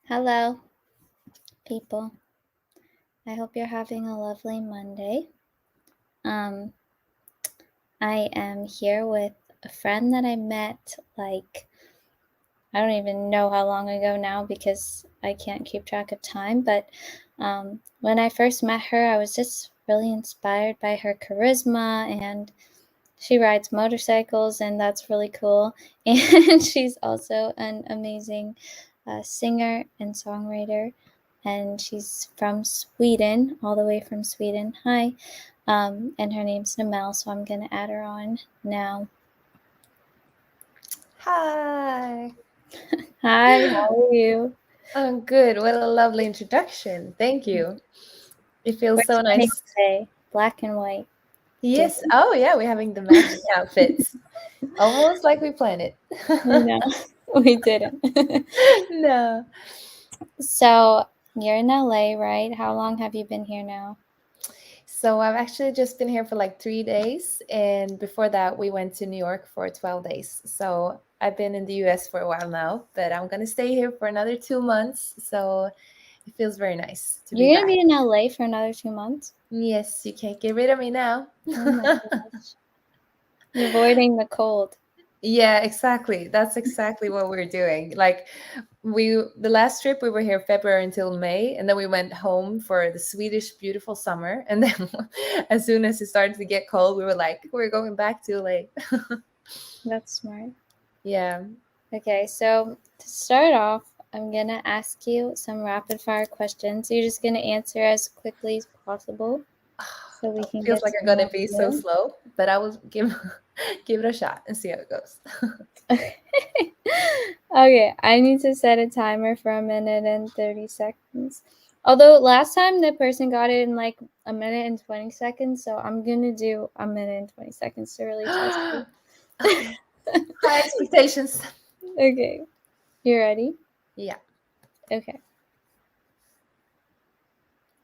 Hello, people. I hope you're having a lovely Monday. Um, I am here with a friend that I met I don't even know how long ago now because I can't keep track of time. But when I first met her, I was just really inspired by her charisma, and she rides motorcycles, and that's really cool. And she's also an amazing singer and songwriter, and she's from Sweden, all the way from Sweden. Hi. And her name's Namelle, so I'm going to add her on now. Hi. Hi, how are you? I'm good. What a lovely introduction. Thank you. It feels We're so twinning nice. today, black and white. Yes. Different. Oh, yeah, we're having the matching outfits. Almost like we planned it. No, we didn't. No. So, you're in LA, right? How long have you been here now? So I've actually just been here for like 3 days. And before that, we went to New York for 12 days. So I've been in the US for a while now, but I'm going to stay here for another 2 months. So it feels very nice to be You're going to back. be in LA for another 2 months? Yes, you can't get rid of me now. Oh my gosh. You're avoiding the cold. Yeah, exactly. That's exactly what we're doing. Like the last trip we were here February until May, and then we went home for the Swedish beautiful summer. And then as soon as it started to get cold, we were like, we're going back to LA. That's smart. Yeah. Okay, so to start off, I'm going to ask you some rapid fire questions. You're just going to answer as quickly as possible so we can Feels get like to I'm gonna know be so you. slow, but I will give give it a shot and see how it goes. Okay, I need to set a timer for 1 minute and 30 seconds. Although last time the person got it in like 1 minute and 20 seconds, so I'm gonna do 1 minute and 20 seconds to really test you. Okay. High expectations. Okay, you ready? Yeah. Okay,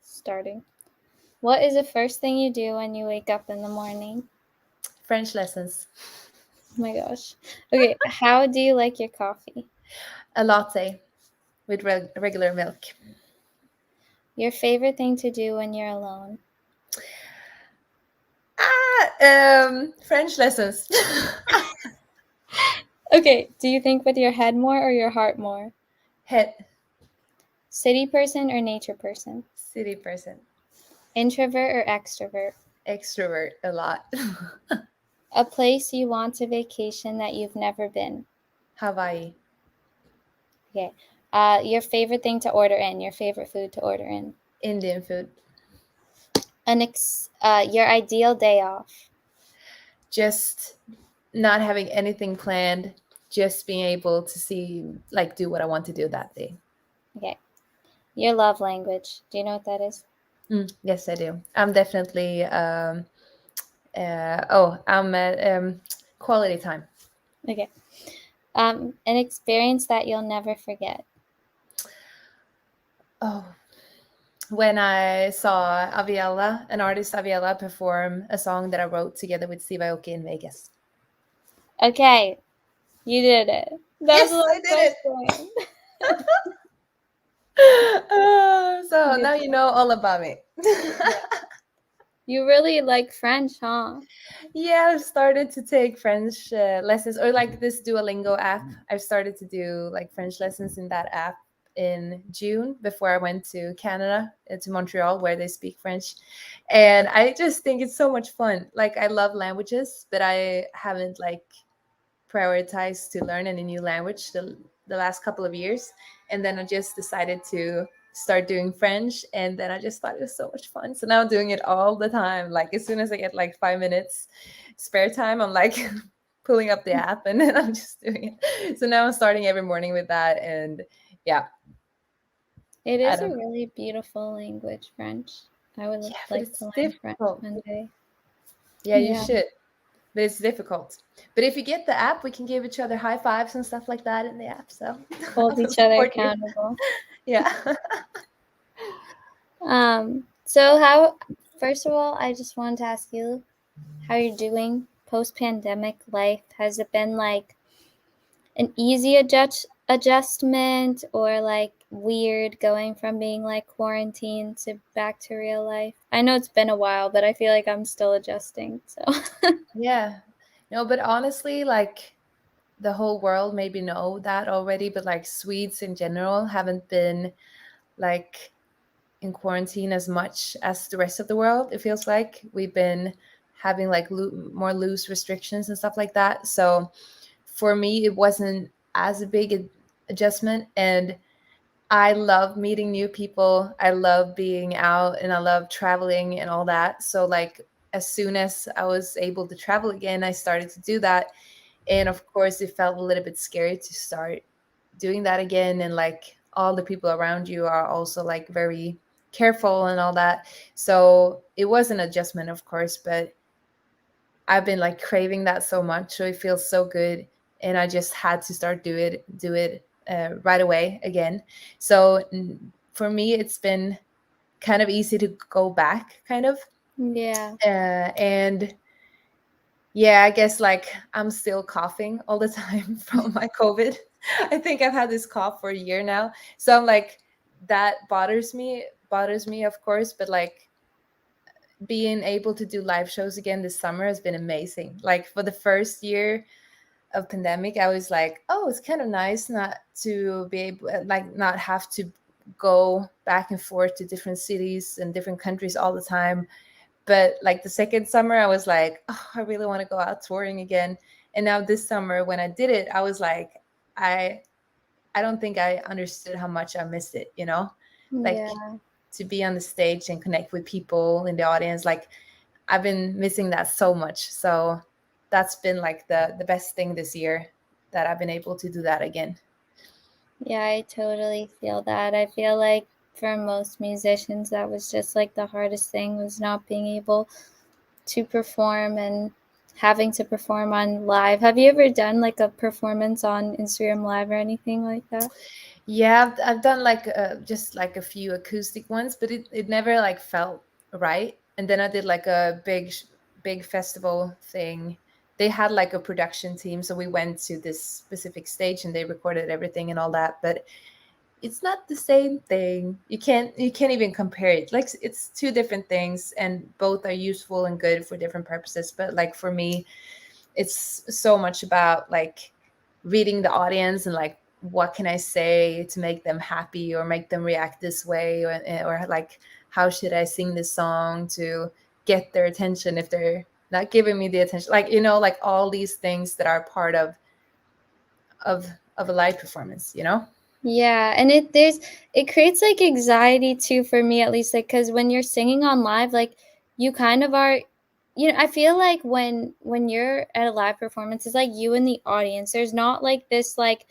starting. What is the first thing you do when you wake up in the morning? French lessons. Oh my gosh. Okay, how do you like your coffee? A latte with regular milk. Your favorite thing to do when you're alone? French lessons. Okay, do you think with your head more or your heart more? Head. City person or nature person? City person. Introvert or extrovert? Extrovert a lot. A place you want to vacation that you've never been? Hawaii. Okay. Your favorite thing to order in? Your favorite food to order in? Indian food. Your ideal day off? Just not having anything planned, just being able to do what I want to do that day. Okay. Your love language? Do you know what that is? Yes, I do. I'm definitely I'm at quality time. Okay. An experience that you'll never forget? Oh, when I saw an artist Aviala, perform a song that I wrote together with Steve Aoki in Vegas. Okay, you did it. That was Yes, the I last did it. question. So Good now you job. know all about me. Yeah. You really like French, huh? Yeah, I've started to take French lessons, or like this Duolingo app. I've started to do like French lessons in that app in June before I went to Canada, to Montreal, where they speak French. And I just think it's so much fun. Like, I love languages, but I haven't like prioritized to learn any new language the last couple of years. And then I just decided to start doing French. And then I just thought it was so much fun. So now I'm doing it all the time. Like, as soon as I get like 5 minutes spare time, I'm like pulling up the app and then I'm just doing it. So now I'm starting every morning with that. And yeah, It I is a don't know. really beautiful language, French. I would Yeah, but like it's to learn French difficult. one day. Yeah, you Yeah, should. But it's difficult. But if you get the app, we can give each other high fives and stuff like that in the app. So I hold will each other support you. accountable. Yeah. So how, first of all, I just wanted to ask you how you're doing post-pandemic life. Has it been like an easy adjustment, or like weird going from being like quarantined to back to real life. I know it's been a while, but I feel like I'm still adjusting. So Yeah. No, but honestly, like the whole world maybe know that already, but like Swedes in general haven't been like in quarantine as much as the rest of the world. It feels like we've been having like more loose restrictions and stuff like that. So for me, it wasn't as a big adjustment. And I love meeting new people. I love being out and I love traveling and all that. So, like, as soon as I was able to travel again, I started to do that. And of course, it felt a little bit scary to start doing that again. And like, all the people around you are also like very careful and all that. So, it was an adjustment, of course, but I've been like craving that so much. So, it feels so good. And I just had to start do it right away again. So for me, it's been kind of easy to go back, kind of. yeah. And yeah, I guess like I'm still coughing all the time from my COVID. I think I've had this cough for a year now. So I'm like, that bothers me, of course, but like being able to do live shows again this summer has been amazing. Like for the first year of pandemic, I was like, oh, it's kind of nice not to be able, like, not have to go back and forth to different cities and different countries all the time. But like the second summer, I was like, oh, I really want to go out touring again. And now this summer, when I did it, I was like, I I don't think I understood how much I missed it. Like Yeah. to be on the stage and connect with people in the audience. Like I've been missing that so much. So that's been like the best thing this year, that I've been able to do that again. Yeah, I totally feel that. I feel like for most musicians that was just like the hardest thing, was not being able to perform and having to perform on live. Have you ever done like a performance on Instagram Live or anything like that? Yeah, I've done like just like a few acoustic ones, but it never like felt right. And then I did like a big festival thing. They had like a production team, so we went to this specific stage and they recorded everything and all that. But it's not the same thing. You can't even compare it. Like it's two different things, and both are useful and good for different purposes. But like for me, it's so much about like reading the audience and like what can I say to make them happy or make them react this way, or like how should I sing this song to get their attention if they're not giving me the attention, like like all these things that are part of of a live performance. Yeah, and it creates like anxiety too for me, at least, like because when you're singing on live, like you kind of are, I feel like when you're at a live performance, it's like you and the audience. There's not like this like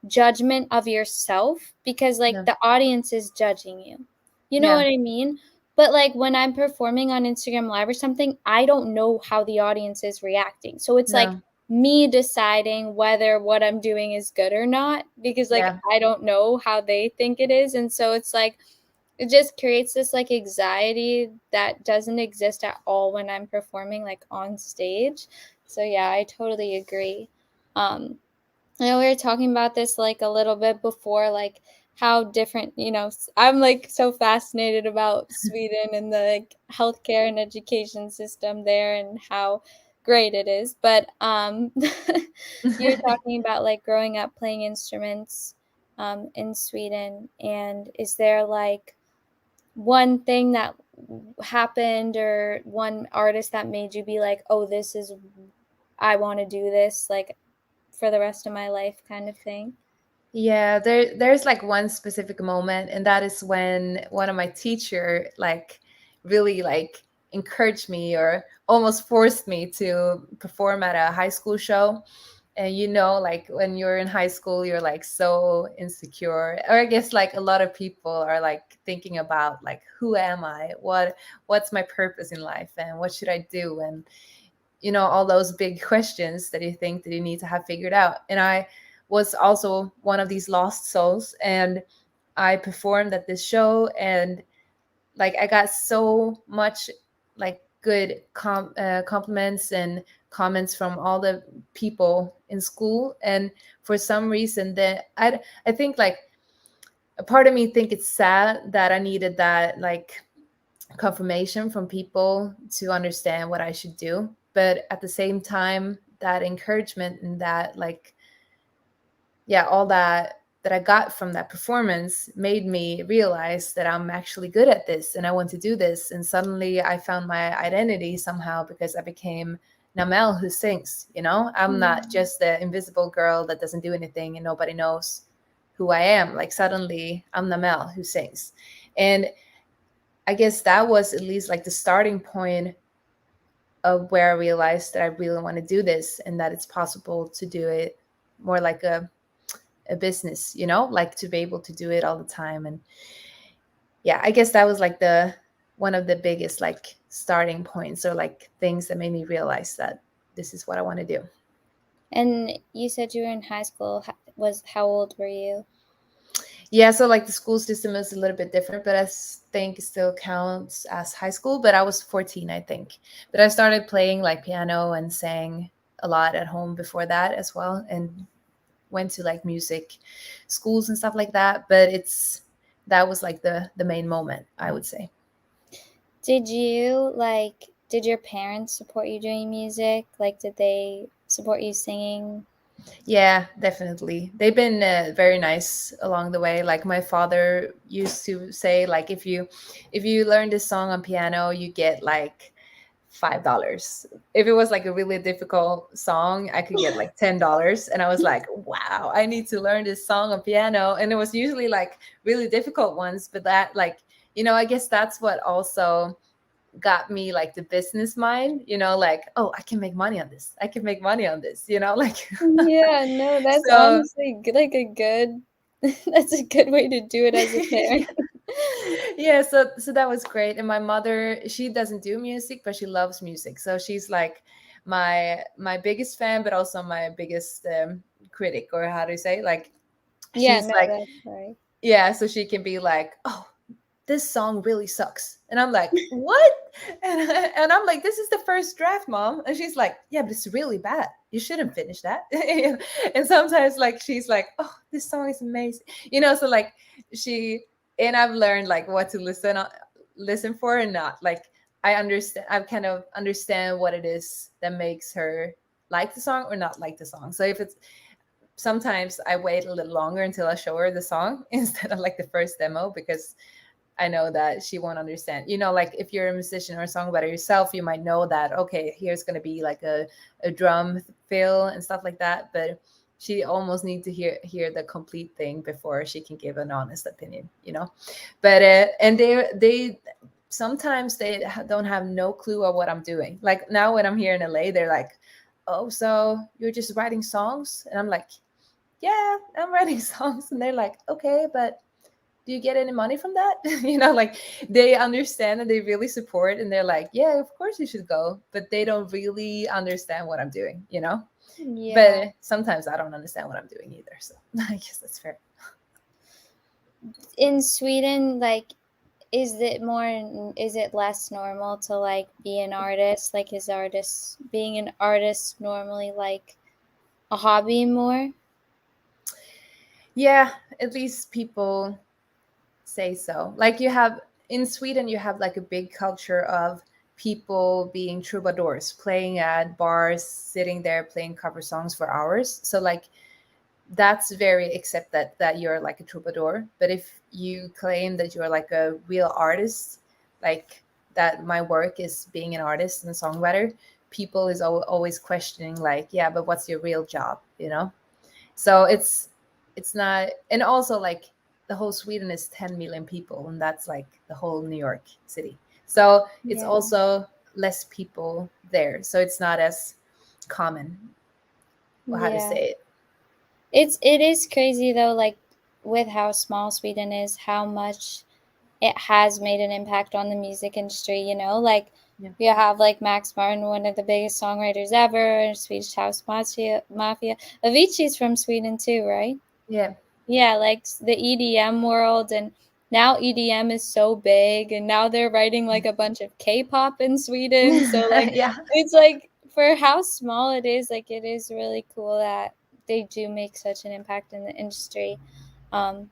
judgment of yourself, because like No. the audience is judging you. You know Yeah. what I mean? But like when I'm performing on Instagram Live or something, I don't know how the audience is reacting. So it's like No. me deciding whether what I'm doing is good or not, because like Yeah. I don't know how they think it is. And so it's like it just creates this like anxiety that doesn't exist at all when I'm performing like on stage. So yeah, I totally agree. Um I know we were talking about this like a little bit before, like how different, I'm like so fascinated about Sweden and the like healthcare and education system there and how great it is. But you were talking about like growing up playing instruments in Sweden, and is there like one thing that happened or one artist that made you be like, "Oh, this is I want to do this like for the rest of my life," kind of thing? Yeah, there's like one specific moment, and that is when one of my teacher like really like encouraged me or almost forced me to perform at a high school show. And like when you're in high school, you're like so insecure, or I guess like a lot of people are like thinking about like, who am I? What's my purpose in life, and what should I do? And all those big questions that you think that you need to have figured out. And I was also one of these lost souls, and I performed at this show, and like I got so much like good compliments and comments from all the people in school. And for some reason, that I think like a part of me think it's sad that I needed that like confirmation from people to understand what I should do. But at the same time, that encouragement and that like, yeah, all that I got from that performance made me realize that I'm actually good at this and I want to do this. And suddenly I found my identity somehow because I became Namelle who sings, you know? I'm not just the invisible girl that doesn't do anything and nobody knows who I am. Like suddenly I'm Namelle who sings. And I guess that was at least like the starting point of where I realized that I really want to do this and that it's possible to do it more like a business, you know, like to be able to do it all the time. And yeah, I guess that was like the one of the biggest like starting points or like things that made me realize that this is what I want to do. And you said you were in high school. How old were you? Yeah, so like the school system is a little bit different, but I think it still counts as high school. But I was 14, I think. But I started playing like piano and sang a lot at home before that as well, and went to like music schools and stuff like that. But that was like the main moment, I would say. Did your parents support you doing music? Like, did they support you singing? Yeah, definitely. They've been very nice along the way. Like my father used to say, like if you learn this song on piano, you get like $5. If it was like a really difficult song, I could get like $10. And I was like, wow, I need to learn this song on piano. And it was usually like really difficult ones, but that like, you know, I guess that's what also got me like the business mind, you know, like, oh, I can make money on this. I can make money on this, you know, like Yeah, no, that's so honestly like a good that's a good way to do it as a parent. yeah, so that was great. And my mother, she doesn't do music, but she loves music. So she's like my biggest fan, but also my biggest critic, or how do you say? Like Yeah, she's no, like, that's right. yeah, so she can be like, oh, this song really sucks. And I'm like, what? And I'm like, this is the first draft, mom. And she's like, yeah, but it's really bad. You shouldn't finish that. And sometimes like she's like, oh, this song is amazing. You know, so like she and I've learned like what to listen for and not. Like I kind of understand what it is that makes her like the song or not like the song. So if it's sometimes I wait a little longer until I show her the song instead of like the first demo because I know that she won't understand. You know, like if you're a musician or a songwriter yourself, you might know that, okay, here's going to be like a drum fill and stuff like that. But she almost needs to hear the complete thing before she can give an honest opinion, you know? But, and they sometimes they don't have no clue of what I'm doing. Like now when I'm here in LA, they're like, oh, so you're just writing songs? And I'm like, yeah, I'm writing songs. And they're like, okay, but do you get any money from that? You know, like they understand and they really support and they're like, yeah, of course you should go, but they don't really understand what I'm doing, you know? Yeah. But sometimes I don't understand what I'm doing either, so I guess that's fair. In Sweden, like, is it less normal to like be an artist? Like, is artist being an artist normally like a hobby more? Yeah, at least people say so. Like you have in Sweden, you have like a big culture of people being troubadours, playing at bars, sitting there playing cover songs for hours. So like that's very accepted that you're like a troubadour. But if you claim that you're like a real artist, like that my work is being an artist and a songwriter, people is always questioning like, yeah, but what's your real job, you know? So it's not. And also like the whole Sweden is 10 million people and that's like the whole New York city, so it's Yeah. also less people there, so it's not as common, or how to Yeah. say it. It is crazy though, like with how small Sweden is, how much it has made an impact on the music industry, you know? Like Yeah. you have like Max Martin, one of the biggest songwriters ever, Swedish House Mafia. Avicii's from Sweden too, right? Yeah. Yeah, like the EDM world, and now EDM is so big and now they're writing like a bunch of K-pop in Sweden. So like Yeah. it's like for how small it is, like it is really cool that they do make such an impact in the industry. Um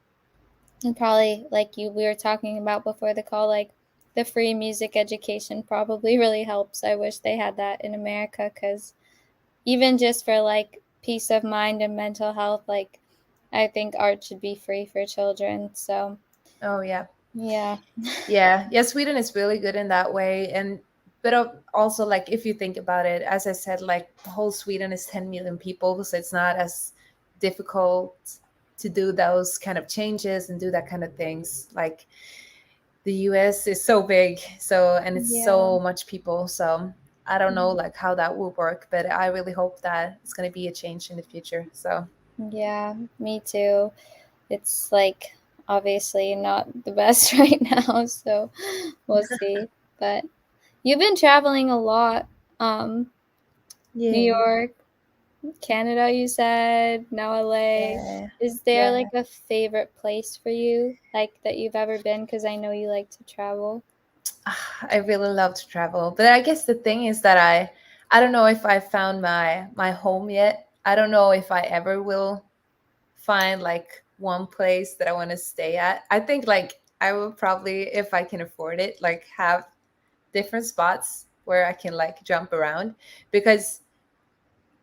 And probably like we were talking about before the call, like the free music education probably really helps. I wish they had that in America, because even just for like peace of mind and mental health, like I think art should be free for children. So Oh yeah. yeah. Yeah, Sweden is really good in that way. And but also, like, if you think about it, as I said, like the whole Sweden is 10 million people, so it's not as difficult to do those kind of changes and do that kind of things. Like the US is so big, so, and it's Yeah. so much people, so I don't know like how that will work, but I really hope that it's going to be a change in the future. So Yeah, me too. It's like obviously not the best right now, so we'll see. But you've been traveling a lot. New yeah, York, Canada, you said, now LA. yeah, Is there yeah. like a favorite place for you, like that you've ever been? Because I know you like to travel. I really love to travel, but I guess the thing is that I don't know if I found my home yet. I don't know if I ever will find like one place that I want to stay at. I think like I will probably, if I can afford it, like have different spots where I can like jump around, because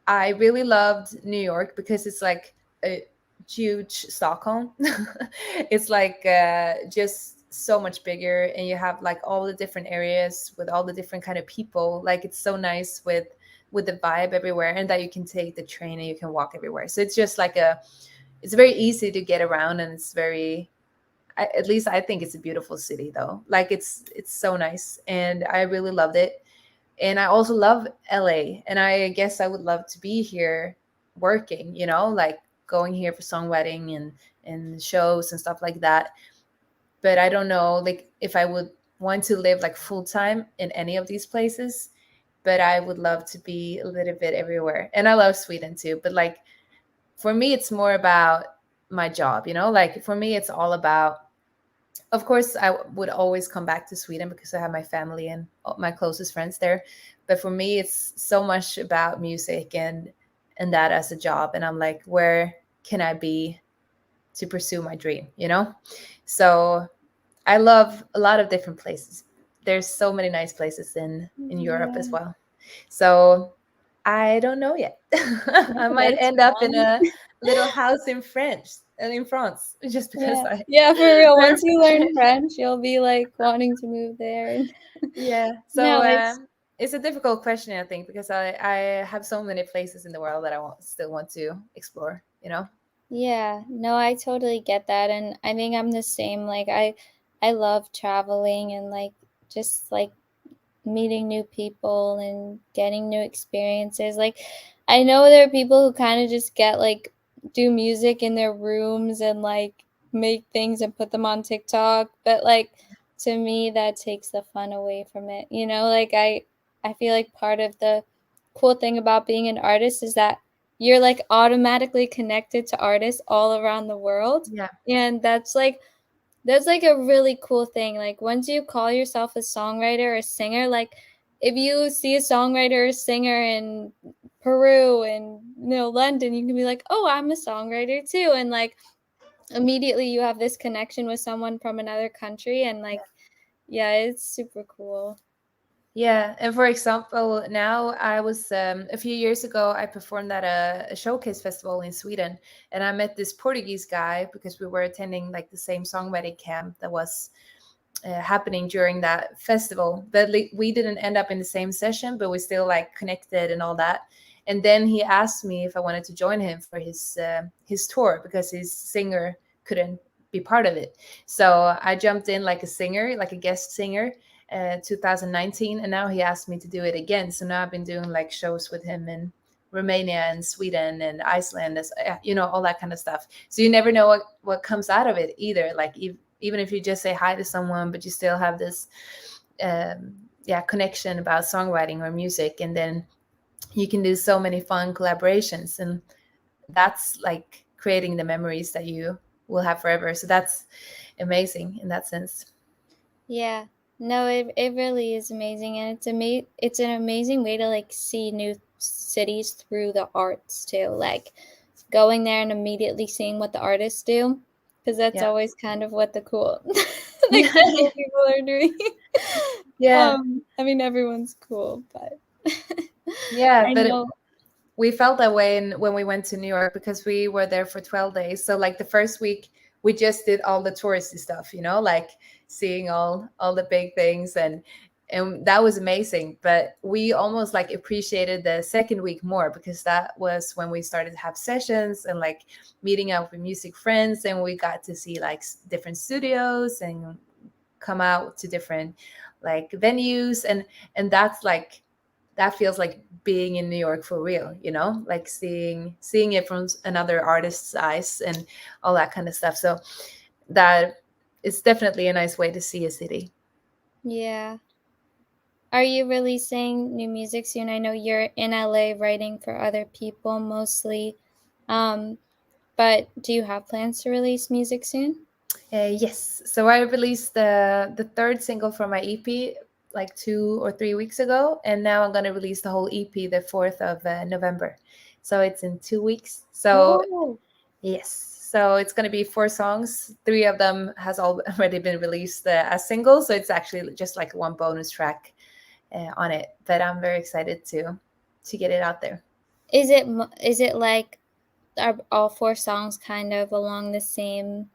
I really loved New York because it's like a huge Stockholm. It's like just so much bigger, and you have like all the different areas with all the different kind of people. Like it's so nice with the vibe everywhere, and that you can take the train and you can walk everywhere. So it's just like it's very easy to get around, and it's very, at least I think it's a beautiful city though. Like it's so nice, and I really loved it. And I also love LA, and I guess I would love to be here working, like going here for songwriting and shows and stuff like that. But I don't know like if I would want to live like full time in any of these places, but I would love to be a little bit everywhere. And I love Sweden too, but like for me it's more about my job, like for me it's all about, of course I would always come back to Sweden because I have my family and all my closest friends there. But for me it's so much about music and that as a job, and I'm like, where can I be to pursue my dream, So I love a lot of different places. There's so many nice places in Europe as Yeah, well. So I don't know yet. I might that's end up in fun. a little house in French and in France just because Yeah, I yeah, for real. learned Once you learn French. French, you'll be like wanting to move there. And Yeah. So no, it's it's a difficult question, I think, because I have so many places in the world that still want to explore. yeah. No, I totally get that, and I think I'm the same. Like I love traveling and like just like meeting new people and getting new experiences. Like I know there are people who kind of just get like do music in their rooms and like make things and put them on TikTok, but like to me that takes the fun away from it. Like I feel like part of the cool thing about being an artist is that you're like automatically connected to artists all around the world. Yeah. And that's like a really cool thing. Like once you call yourself a songwriter or a singer, like if you see a songwriter or singer in Peru and London, you can be like, "Oh, I'm a songwriter too." And like immediately you have this connection with someone from another country, and like yeah, it's super cool. Yeah, and for example, now I was a few years ago, I performed at a showcase festival in Sweden, and I met this Portuguese guy because we were attending like the same songwriting camp that was happening during that festival. But we didn't end up in the same session, but we still like connected and all that. And then he asked me if I wanted to join him for his tour because his singer couldn't be part of it. So I jumped in like a singer, like a guest singer, 2019, and now he asked me to do it again. So now I've been doing like shows with him in Romania and Sweden and Iceland, all that kind of stuff. So you never know what comes out of it either. Like even if you just say hi to someone, but you still have this connection about songwriting or music, and then you can do so many fun collaborations, and that's like creating the memories that you will have forever. So that's amazing in that sense. Yeah. No, it really is amazing, and it's an amazing way to like see new cities through the arts too. Like going there and immediately seeing what the artists do. because that's Yeah. always kind of what the cool people are doing. Yeah. I mean, everyone's cool, but Yeah, I but know. we felt that way when we went to New York because we were there for 12 days. So like the first week we just did all the touristy stuff, like seeing all the big things, and that was amazing. But we almost like appreciated the second week more because that was when we started to have sessions and like meeting up with music friends, and we got to see like different studios and come out to different like venues, and that's like that feels like being in New York for real, like seeing it from another artist's eyes and all that kind of stuff. So that is definitely a nice way to see a city. Yeah. Are you releasing new music soon? I know you're in LA writing for other people mostly. But do you have plans to release music soon? Yes, so I released the third single from my EP like 2 or 3 weeks ago, and now I'm gonna release the whole EP the 4th of November. So it's in 2 weeks. So Oh, yes. So it's going to be 4 songs. 3 of them has already been released as singles. So it's actually just like one bonus track on it. But I'm very excited to get it out there. is it like are all four songs kind of along the same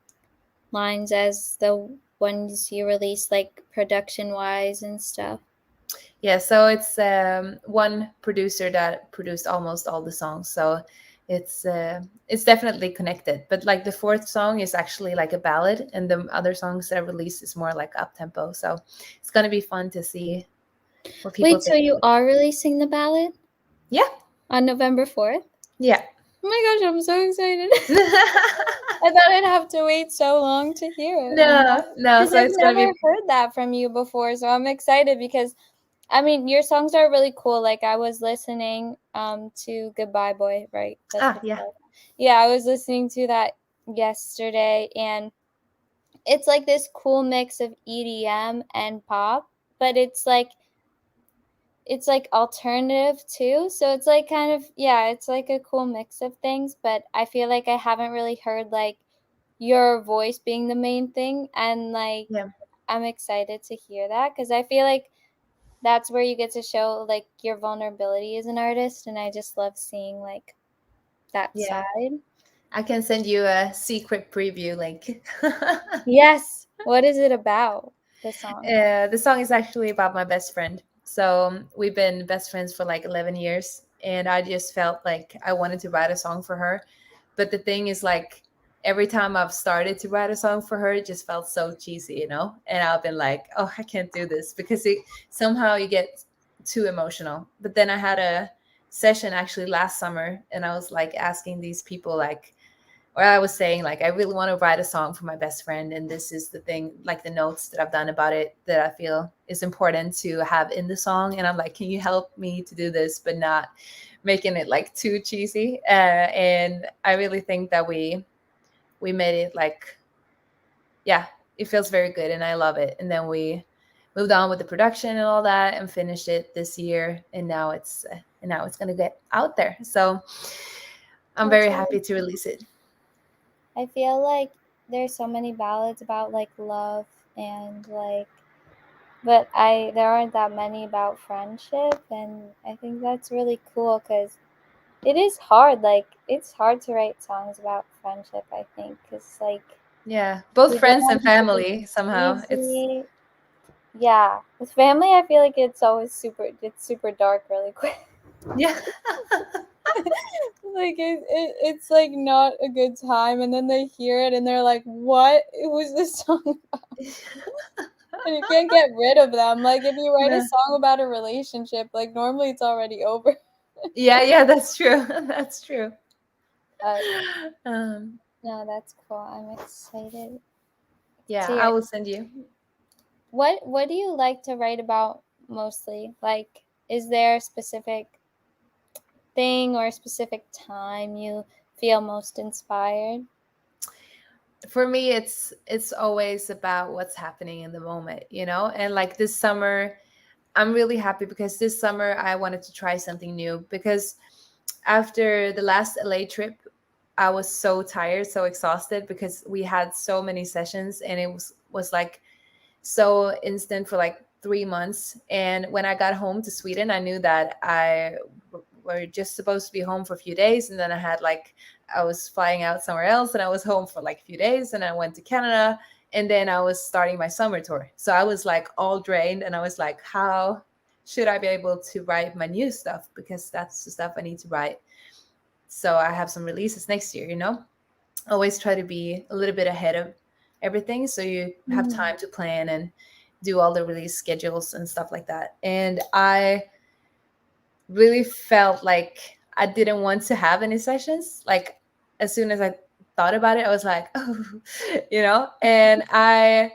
lines as the ones you released, like production wise and stuff? Yeah. So it's one producer that produced almost all the songs. So it's definitely connected. But like the fourth song is actually like a ballad, and the other songs that I released is more like up tempo. So it's going to be fun to see what people Wait, so think. you are releasing the ballad Yeah. on November 4th? Yeah. Oh my gosh, I'm so excited. I thought I'd have to wait so long to hear it, No. because So I've it's gonna never be heard that from you before. So I'm excited because, I mean, your songs are really cool. Like I was listening to Goodbye Boy, right? That's what it's yeah, called. Yeah, I was listening to that yesterday, and it's like this cool mix of EDM and pop, but it's like alternative too. So it's like kind of, yeah, it's like a cool mix of things, but I feel like I haven't really heard like your voice being the main thing, and like yeah, I'm excited to hear that because I feel like that's where you get to show like your vulnerability as an artist, and I just love seeing like that yeah. side. I can send you a secret preview link. Yes. What is it about, the song? The song is actually about my best friend. So we've been best friends for like 11 years, and I just felt like I wanted to write a song for her. But the thing is, like, every time I've started to write a song for her, it just felt so cheesy, And I've been like, oh, I can't do this because it somehow you get too emotional. But then I had a session actually last summer, and I was like asking these people, like, or I was saying like I really want to write a song for my best friend, and this is the thing, like the notes that I've done about it that I feel is important to have in the song, and I'm like, can you help me to do this but not making it like too cheesy? And I really think that we made it like, yeah, it feels very good and I love it. And then we moved on with the production and all that and finished it this year, and now it's gonna get out there. So I'm That's very really happy to release it. I feel like there's so many ballads about like love and like, but there aren't that many about friendship, and I think that's really cool because it is hard. Like it's hard to write songs about friendship, I think, because like Yeah, both you don't friends and want it to be family somehow. It's cheesy. Yeah, with family, I feel like it's super dark really quick. yeah. Like it's like not a good time, and then they hear it and they're like, "What? It was this song?" And you can't get rid of them. Like if you write a No. song about a relationship, like normally it's already over. Yeah, that's true. That's true. But Um, no, that's cool. I'm excited yeah, to hear I it. will send you. What do you like to write about mostly? Like, is there a specific thing or a specific time you feel most inspired? For me, it's always about what's happening in the moment, And like this summer, I'm really happy because this summer I wanted to try something new because after the last LA trip, I was so tired, so exhausted, because we had so many sessions, and it was like so instant for like 3 months. And when I got home to Sweden, I knew that were just supposed to be home for a few days, and then I was flying out somewhere else, and I was home for like a few days, and I went to Canada, and then I was starting my summer tour. So I was like all drained, and I was like, how should I be able to write my new stuff, because that's the stuff I need to write, so I have some releases next year, always try to be a little bit ahead of everything, so you have Mm. time to plan and do all the release schedules and stuff like that. And I really felt like I didn't want to have any sessions. Like, as soon as I thought about it, I was like, oh, and I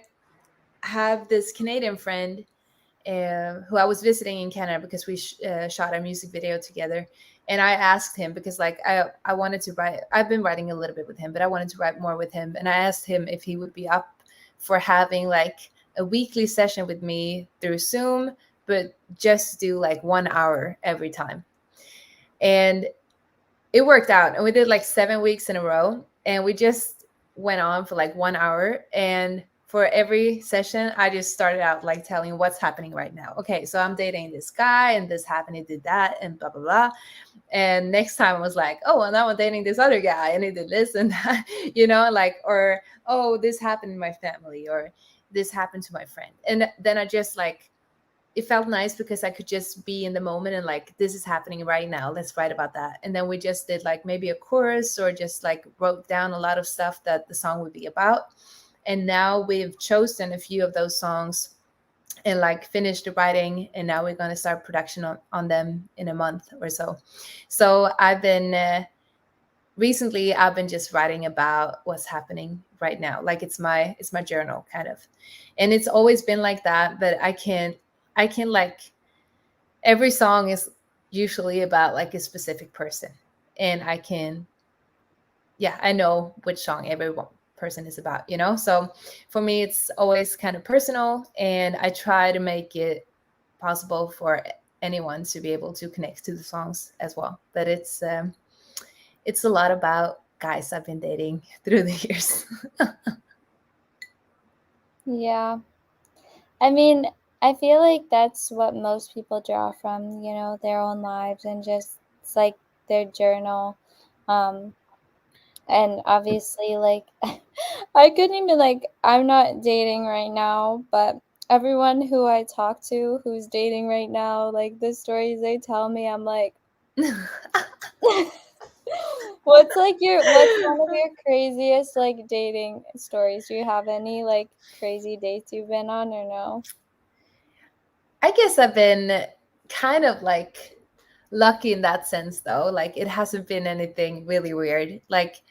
have this Canadian friend, who I was visiting in Canada, because we shot a music video together. And I asked him, because like I wanted to write. I've been writing a little bit with him, but I wanted to write more with him. And I asked him if he would be up for having like a weekly session with me through Zoom, but just do like 1 hour every time. And it worked out, and we did like 7 weeks in a row, and we just went on for like 1 hour. And for every session, I just started out like telling what's happening right now. Okay, so I'm dating this guy, and this happened, he did that, and blah blah blah. And next time I was like, oh, and now I'm dating this other guy, and he did this and that, like, or, oh, this happened in my family, or this happened to my friend. And then I just like, it felt nice, because I could just be in the moment, and like, this is happening right now, let's write about that. And then we just did like maybe a chorus, or just like wrote down a lot of stuff that the song would be about. And now we've chosen a few of those songs, and like finished the writing, and now we're going to start production on them in a month or so. So recently I've been just writing about what's happening right now. Like, it's my journal kind of. And it's always been like that, but I can like, every song is usually about like a specific person, and I know which song every person is about, so for me it's always kind of personal, and I try to make it possible for anyone to be able to connect to the songs as well. But it's a lot about guys I've been dating through the years. Yeah. I mean, I feel like that's what most people draw from, their own lives, and just it's like their journal. Um, and obviously, like, I couldn't even, like, I'm not dating right now, but everyone who I talk to who's dating right now, like, the stories they tell me, I'm like, what's one of your craziest like dating stories? Do you have any like crazy dates you've been on, or no? I guess I've been kind of like lucky in that sense, though. Like, it hasn't been anything really weird. Like,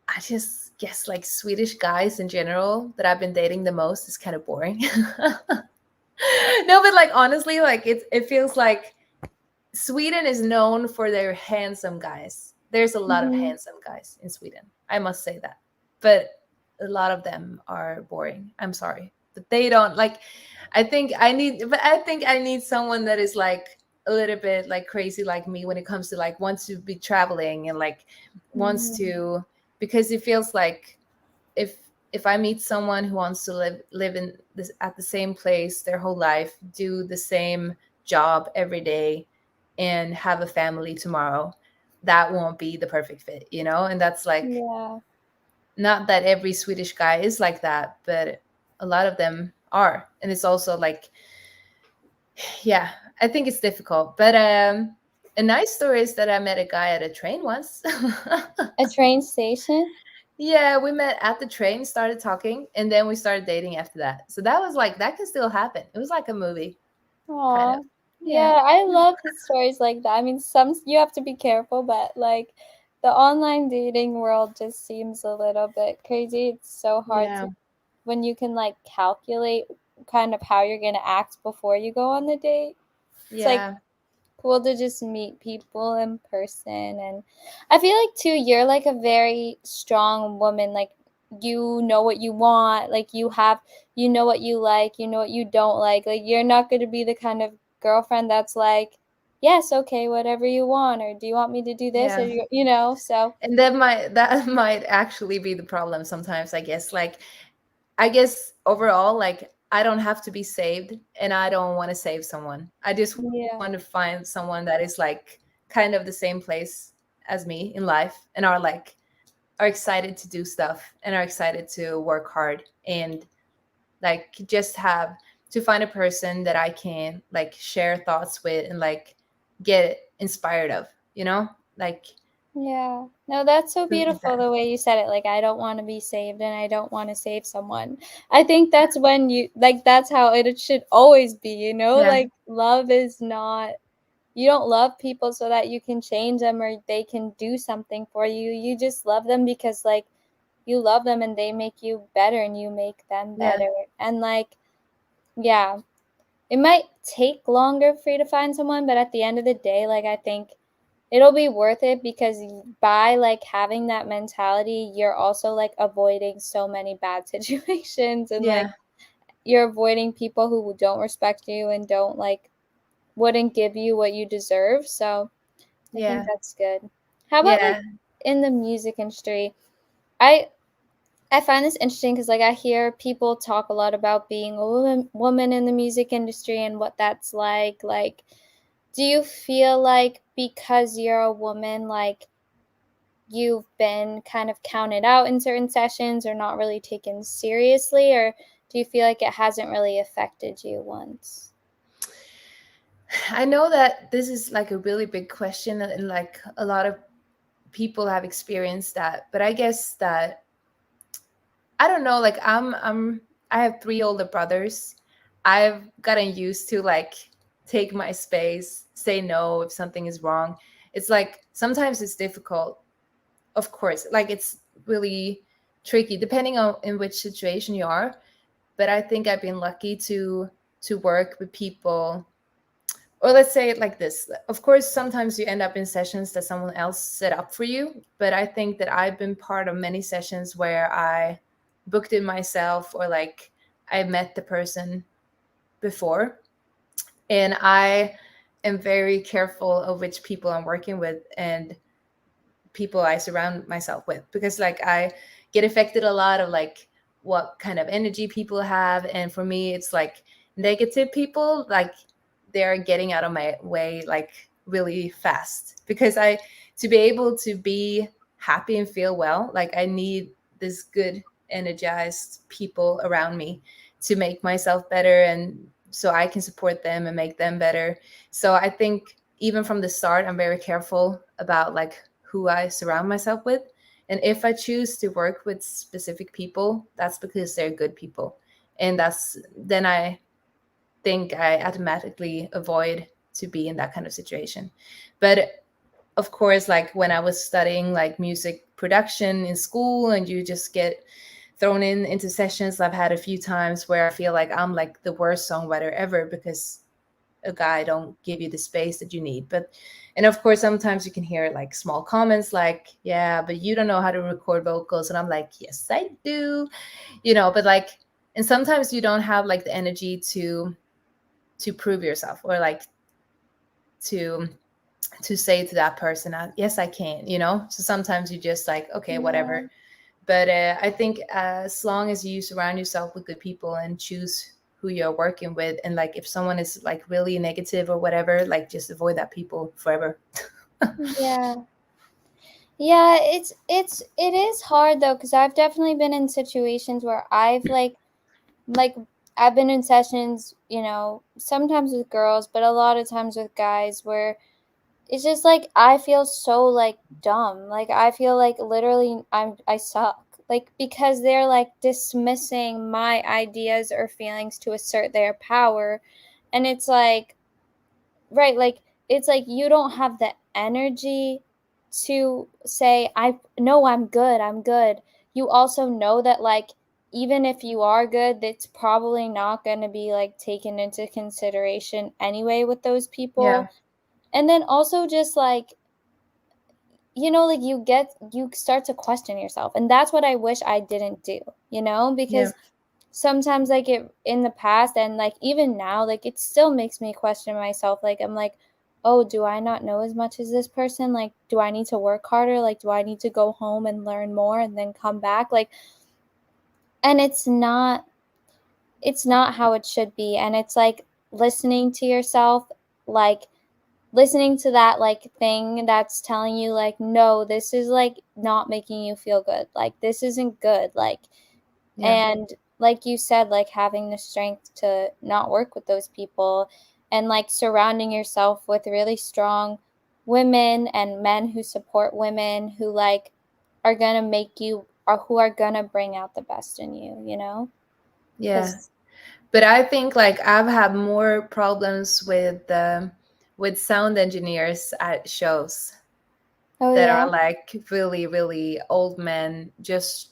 I just guess like Swedish guys in general that I've been dating the most is kind of boring. No, but like, honestly, like, it feels like Sweden is known for their handsome guys. There's a lot of Mhm. handsome guys in Sweden, I must say that. But a lot of them are boring. I'm sorry. But they don't like, I think I need someone that is like a little bit like crazy like me, when it comes to like wants to be traveling, and like wants Mhm. to, because it feels like, if I meet someone who wants to live in this at the same place their whole life, do the same job every day, and have a family tomorrow, that won't be the perfect fit, and that's like, Yeah. not that every Swedish guy is like that, but a lot of them are. And it's also like, yeah, I think it's difficult. But a nice story is that I met a guy at a train once. A train station? Yeah, we met at the train, started talking, and then we started dating after that. So that was like, that can still happen. It was like a movie, kind of. Aw. Yeah. Yeah, I love the stories like that. I mean, some you have to be careful, but like the online dating world just seems a little bit crazy. It's so hard Yeah. to when you can like calculate kind of how you're gonna act before you go on the date. It's like Yeah. cool to just meet people in person. And I feel like too you're like a very strong woman. Like you know what you want, like you know what you like, you know what you don't like. Like you're not going to be the kind of girlfriend that's like yes, okay, whatever you want, or do you want me to do this, or Yeah. so And that might actually be the problem sometimes, I guess. Like, I guess overall, like, I don't have to be saved, and I don't want to save someone. I just yeah. want to find someone that is like kind of the same place as me in life, and are excited to do stuff, and are excited to work hard, and like just have to find a person that I can like share thoughts with and like get inspired of, like Yeah. No, that's so things like beautiful that. the way you said it. Like, I don't want to be saved and I don't want to save someone. I think that's when that's how it should always be, you know? Yeah, Like, love is not, you don't love people so that you can change them or they can do something for you. You just love them because, like, you love them and they make you better and you make them yeah, better. And, like, yeah, it might take longer for you to find someone, but at the end of the day, like, I think it'll be worth it because by like having that mentality, you're also like avoiding so many bad situations and like yeah, you're avoiding people who don't respect you and don't like wouldn't give you what you deserve. So I think yeah, that's good. How about like yeah, in the music industry? I I find this interesting because like I hear people talk a lot about being a woman in the music industry and what that's like. Like, do you feel like because you're a woman, like you've been kind of counted out in certain sessions or not really taken seriously, or do you feel like it hasn't really affected you once? I know that this is like a really big question, and like a lot of people have experienced that, but I guess that I don't know, like I have three older brothers. I've gotten used to like take my space, say no if something is wrong. It's like sometimes it's difficult, of course. Like it's really tricky depending on in which situation you are. But I think I've been lucky to work with people, or let's say it like this. Of course, sometimes you end up in sessions that someone else set up for you, but I think that I've been part of many sessions where I booked it myself, or like I met the person before, and I am very careful of which people I'm working with and people I surround myself with, because like I get affected a lot of like what kind of energy people have, and for me it's like negative people, like they're getting out of my way like really fast, because I to be able to be happy and feel well, like I need this good energized people around me to make myself better, and so I can support them and make them better. So I think even from the start I'm very careful about like who I surround myself with. And if I choose to work with specific people, that's because they're good people. And that's then I think I automatically avoid to be in that kind of situation. But of course, like when I was studying like music production in school, and you just get thrown into sessions, I've had a few times where I feel like I'm like the worst songwriter ever because a guy don't give you the space that you need. But and of course sometimes you can hear like small comments like, yeah, but you don't know how to record vocals, and I'm like, yes I do, but like, and sometimes you don't have like the energy to prove yourself, or like to to say to that person, yes I can, so sometimes you just like, okay, Yeah. whatever. But I think as long as you surround yourself with good people and choose who you're working with, and like if someone is like really negative or whatever, like just avoid that people forever. Yeah. Yeah, it is hard though cuz I've definitely been in situations where like I've been in sessions, sometimes with girls, but a lot of times with guys where it's just like I feel so like dumb. Like I feel like literally I suck. Like because they're like dismissing my ideas or feelings to assert their power. And it's like right, like it's like you don't have the energy to say I no I'm good. I'm good. You also know that like even if you are good, that's probably not going to be like taken into consideration anyway with those Yeah, people. And then also just like like you start to question yourself. And that's what I wish I didn't do, yeah, because sometimes in the past and like even now, like it still makes me question myself. Like I'm like, oh, do I not know as much as this person? Like, do I need to work harder? Like, do I need to go home and learn more and then come back? Like, and it's not how it should be. And it's like listening to yourself, like listening to that like thing that's telling you like, no, this is like not making you feel good. Like, this isn't good. Like, Yeah. and like you said, like having the strength to not work with those people, and like surrounding yourself with really strong women and men who support women, who like are gonna make you, or who are gonna bring out the best in you, you know? Yeah. Because But I think like I've had more problems with sound engineers at shows oh that yeah, are like really, really old men just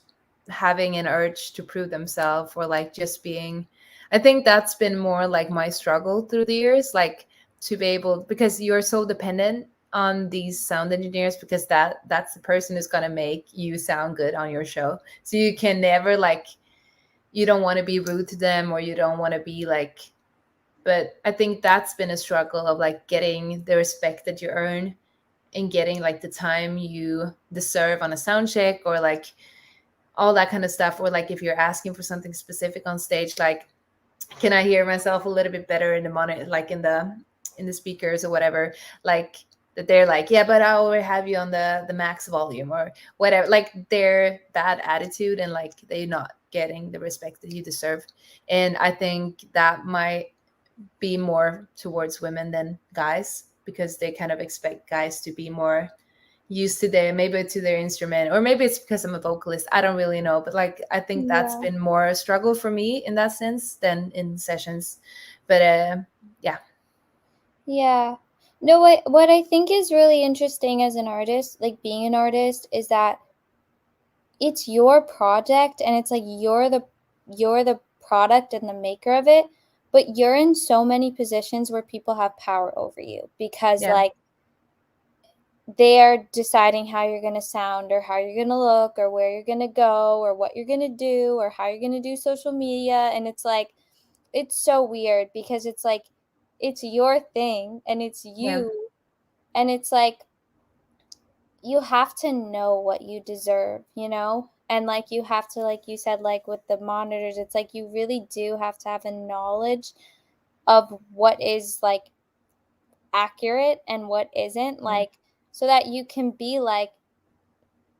having an urge to prove themselves, or like just being, I think that's been more like my struggle through the years, like to be able, because you're so dependent on these sound engineers, because that's the person who's going to make you sound good on your show. So you can never like, you don't want to be rude to them, or you don't want to be like, but I think that's been a struggle of like getting the respect that you earn, and getting like the time you deserve on a sound check, or like all that kind of stuff. Or like if you're asking for something specific on stage, like, can I hear myself a little bit better in the monitor, like in the speakers or whatever, like that they're like, yeah, but I already have you on the max volume or whatever, like they're that attitude, and like they're not getting the respect that you deserve. And I think that might be more towards women than guys, because they kind of expect guys to be more used to their, maybe to their instrument, or maybe it's because I'm a vocalist, I don't really know. But like I think that's yeah, been more a struggle for me in that sense than in sessions. But yeah. yeah. No, what I think is really interesting as an artist, like being an artist, is that it's your project, and it's like you're the product and the maker of it, but you're in so many positions where people have power over you, because Yeah. like they're deciding how you're going to sound, or how you're going to look, or where you're going to go, or what you're going to do, or how you're going to do social media. And it's like, it's so weird, because it's like it's your thing and it's Yeah. you, and it's like you have to know what you deserve, you know? And like you have to, like you said, like with the monitors, it's like you really do have to have a knowledge of what is like accurate and what isn't, Yeah. like so that you can be like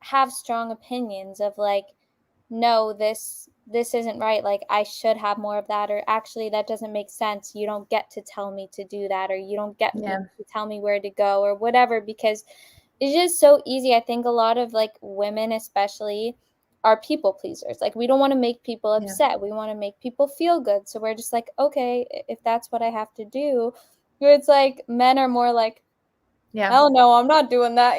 have strong opinions of like, no, this isn't right, like I should have more of that, or actually that doesn't make sense, you don't get to tell me to do that, or you don't get me Yeah. to tell me where to go, or whatever. Because it's just so easy. I think a lot of like women especially are people pleasers. Like we don't want to make people Yeah. upset. We want to make people feel good. So we're just like, okay, if that's what I have to do. But it's like men are more like, Yeah. hell no, I'm not doing that.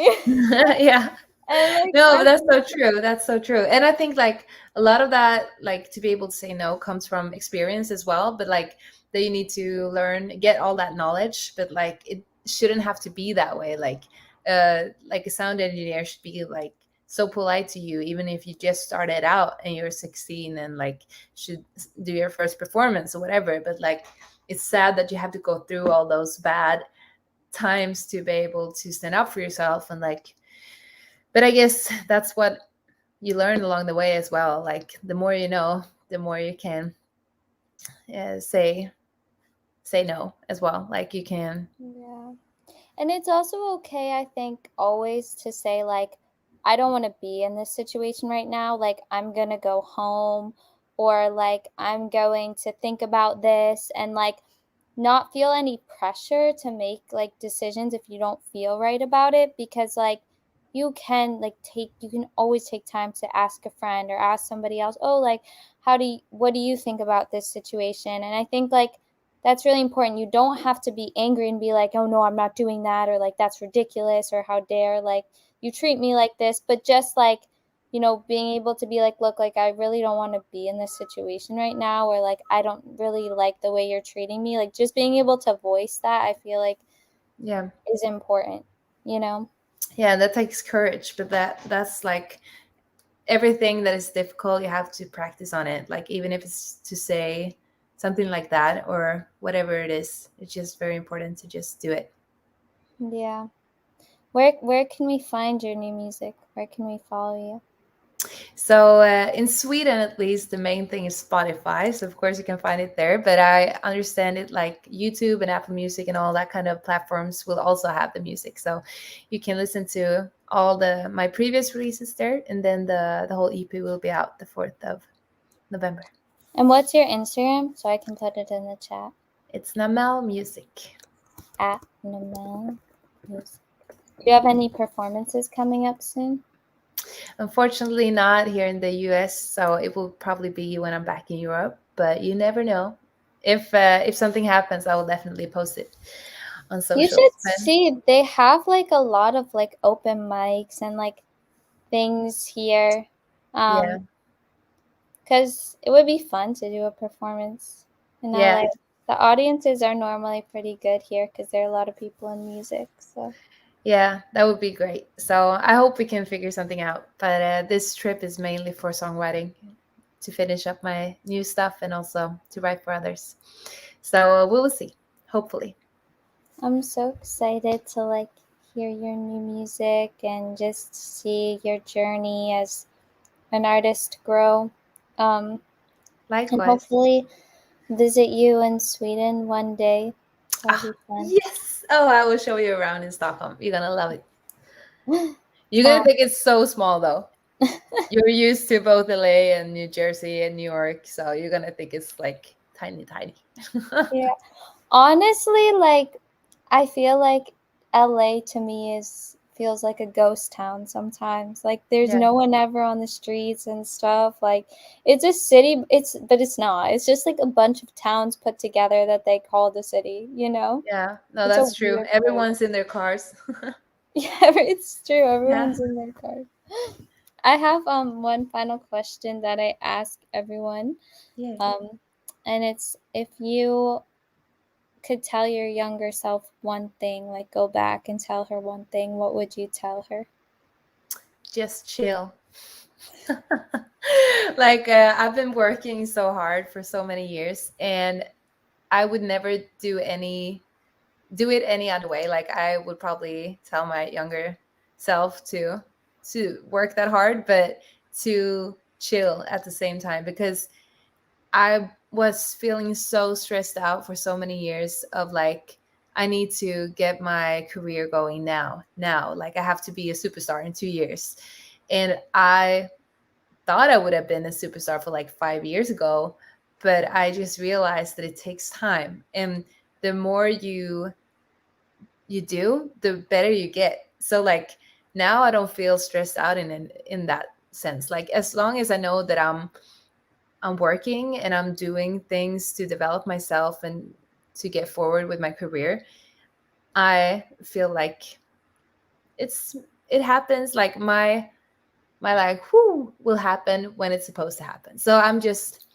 Yeah. And like No, but that's that's so true. That's so true. And I think like a lot of that, like to be able to say no comes from experience as well. But like that you need to learn, get all that knowledge, but like it shouldn't have to be that way. Like a sound engineer should be like so polite to you, even if you just started out and you're 16 and like should do your first performance or whatever. But like it's sad that you have to go through all those bad times to be able to stand up for yourself. And like, but I guess that's what you learn along the way as well. Like the more you know, the more you can say no as well. Like you can. yeah. And it's also okay, I think, always to say, like, I don't want to be in this situation right now. Like, I'm going to go home, or like, I'm going to think about this, and like, not feel any pressure to make like decisions if you don't feel right about it. Because, like, you can always take time to ask a friend or ask somebody else, oh, like, what do you think about this situation? And I think, like, that's really important. You don't have to be angry and be like, "Oh no, I'm not doing that," or like, "That's ridiculous," or "How dare like you treat me like this." But just like, being able to be like, "Look, like I really don't want to be in this situation right now," or like, "I don't really like the way you're treating me." Like just being able to voice that, I feel like Yeah. is important, you know? Yeah, that takes courage, but that's like everything that is difficult, you have to practice on it. Like even if it's to say something like that or whatever it is, it's just very important to just do it. Yeah. Where can we find your new music? Where can we follow you? So in Sweden, at least, the main thing is Spotify. So of course you can find it there. But I understand it like YouTube and Apple Music and all that kind of platforms will also have the music. So you can listen to all the my previous releases there, and then the whole EP will be out the 4th of November. And what's your Instagram so I can put it in the chat? It's Namelle Music. At Namelle Music. Do you have any performances coming up soon? Unfortunately, not here in the US. So it will probably be when I'm back in Europe. But you never know. If something happens, I will definitely post it on You should socials. But see they have like a lot of like open mics and like things here. yeah, Because it would be fun to do a performance in yeah, LA. The audiences are normally pretty good here because there are a lot of people in music. So yeah, that would be great. So I hope we can figure something out. But this trip is mainly for songwriting to finish up my new stuff and also to write for others. So we will see. Hopefully, I'm so excited to like hear your new music and just see your journey as an artist grow. Um, and likewise. hopefully visit you in Sweden one day. That'll Ah, be fun. yes. Oh, I will show you around in Stockholm. You're gonna love it. You're Uh, gonna think it's so small though. You're used to both LA and New Jersey and New York, so you're gonna think it's like tiny, tiny. yeah. Honestly, like I feel like LA to me is feels like a ghost town sometimes. Like there's Yeah, no one ever on the streets and stuff. Like it's a city, but it's not. It's just like a bunch of towns put together that they call the city, you know? yeah. No, It's a that's true. weird place. Everyone's in their cars. Yeah, it's true. Yeah. Everyone's in their cars. I have one final question that I ask everyone. Yeah. Um and it's if you could tell your younger self one thing, like go back and tell her one thing, what would you tell her? Just chill. Like I've been working so hard for so many years, and I would never do it any other way. Like I would probably tell my younger self to work that hard, but to chill at the same time, because I was feeling so stressed out for so many years of like I need to get my career going now. Now, like I have to be a superstar in 2 years. And I thought I would have been a superstar for like 5 years ago, but I just realized that it takes time. And the more you do, the better you get. So like now I don't feel stressed out in that sense. Like as long as I know that I'm working and I'm doing things to develop myself and to get forward with my career, I feel like it's it happens like my like whoo will happen when it's supposed to happen. So I'm just,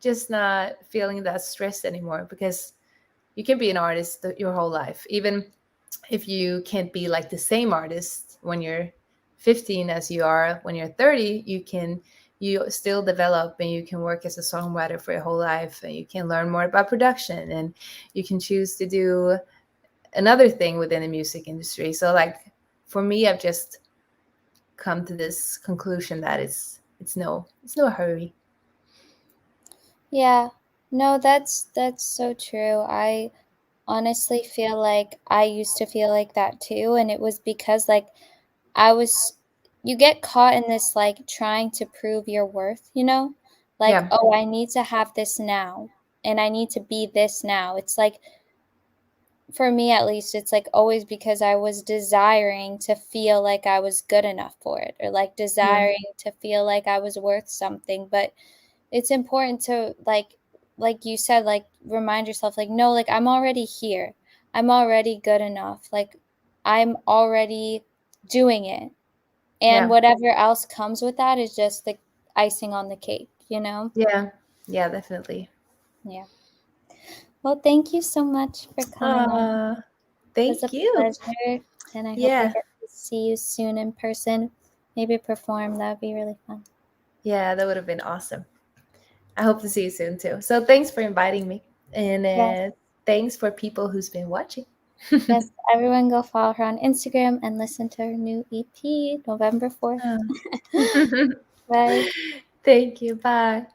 just not feeling that stressed anymore, because you can be an artist your whole life, even if you can't be like the same artist when you're 15 as you are when you're 30. You still develop, and you can work as a songwriter for your whole life, and you can learn more about production, and you can choose to do another thing within the music industry. So like for me, I've just come to this conclusion that it's no hurry. Yeah. No, that's so true. I honestly feel like I used to feel like that too, and it was because like I was you get caught in this like trying to prove your worth, you know? Like, Yeah, oh, I need to have this now and I need to be this now. It's like for me at least, it's like always because I was desiring to feel like I was good enough for it or like yeah, desiring to feel like I was worth something. But it's important to like you said, like remind yourself, like, no, like I'm already here. I'm already good enough. Like I'm already doing it. And yeah, whatever else comes with that is just the icing on the cake, you know? yeah, yeah, definitely. Yeah. Well, thank you so much for coming on. uh It was a Thank you. pleasure, and I hope I Yeah, get to see you soon in person. Maybe perform. That would be really fun. yeah, that would have been awesome. I hope to see you soon too. So thanks for inviting me, and Yes. thanks for people who's been watching. Yes, everyone go follow her on Instagram and listen to her new EP, November 4th. Oh. Bye. Thank you. Bye.